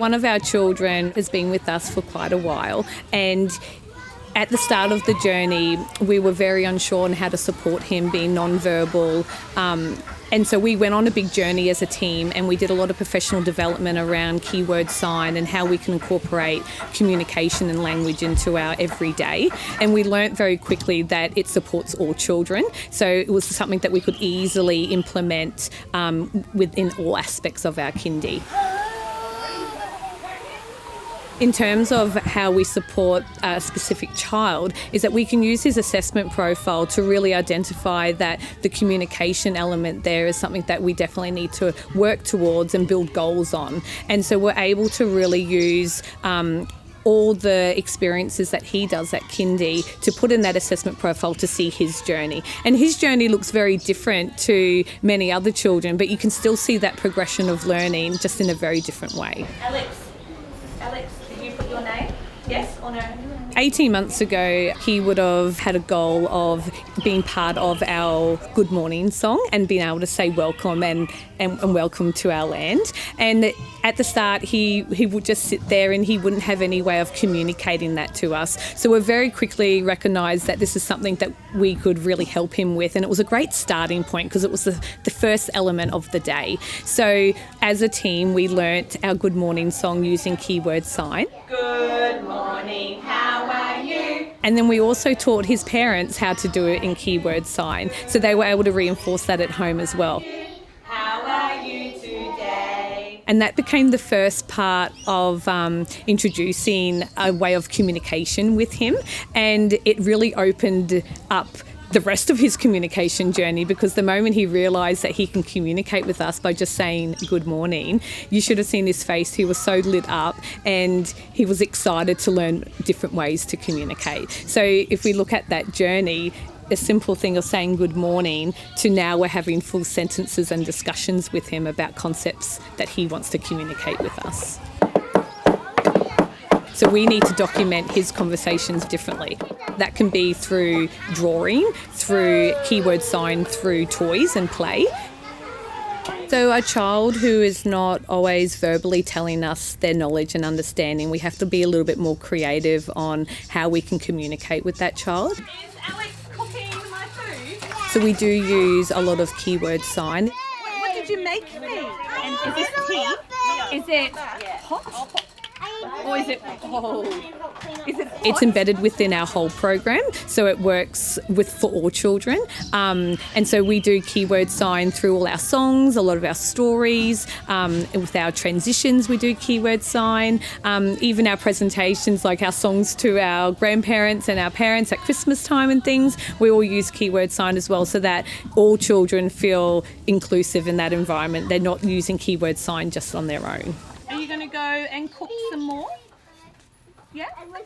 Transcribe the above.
One of our children has been with us for quite a while, and at the start of the journey, we were very unsure on how to support him being non-verbal. And so we went on a big journey as a team, and we did a lot of professional development around keyword sign and how we can incorporate communication and language into our everyday. And we learnt very quickly that it supports all children. So it was something that we could easily implement within all aspects of our kindy. In terms of how we support a specific child, is that we can use his assessment profile to really identify that the communication element there is something that we definitely need to work towards and build goals on. And so we're able to really use all the experiences that he does at kindy to put in that assessment profile to see his journey. And his journey looks very different to many other children, but you can still see that progression of learning just in a very different way. Alex, did you put your name? Yes or no? 18 months ago, he would have had a goal of being part of our Good Morning song and being able to say welcome and welcome to our land. And at the start, he would just sit there and he wouldn't have any way of communicating that to us. So we very quickly recognised that this is something that we could really help him with. And it was a great starting point because it was the first element of the day. So as a team, we learnt our Good Morning song using keyword sign. Good morning, how are you? And then we also taught his parents how to do it in keyword sign. So they were able to reinforce that at home as well. How are you today? And that became the first part of introducing a way of communication with him. And it really opened up the rest of his communication journey, because the moment he realised that he can communicate with us by just saying good morning, you should have seen his face. He was so lit up and he was excited to learn different ways to communicate. So if we look at that journey, a simple thing of saying good morning to now we're having full sentences and discussions with him about concepts that he wants to communicate with us. So we need to document his conversations differently. That can be through drawing, through keyword sign, through toys and play. So a child who is not always verbally telling us their knowledge and understanding, we have to be a little bit more creative on how we can communicate with that child. Is Alex cooking my food? So we do use a lot of keyword sign. What did you make me? And is this tea? Is it hot? Or is it cold? Is it hot? It's embedded within our whole program, so it works for all children. And so we do keyword sign through all our songs, a lot of our stories. With our transitions, we do keyword sign. Even our presentations, like our songs to our grandparents and our parents at Christmas time and things, we all use keyword sign as well, so that all children feel inclusive in that environment. They're not using keyword sign just on their own. Are you going to go and cook some more? Yeah? Okay.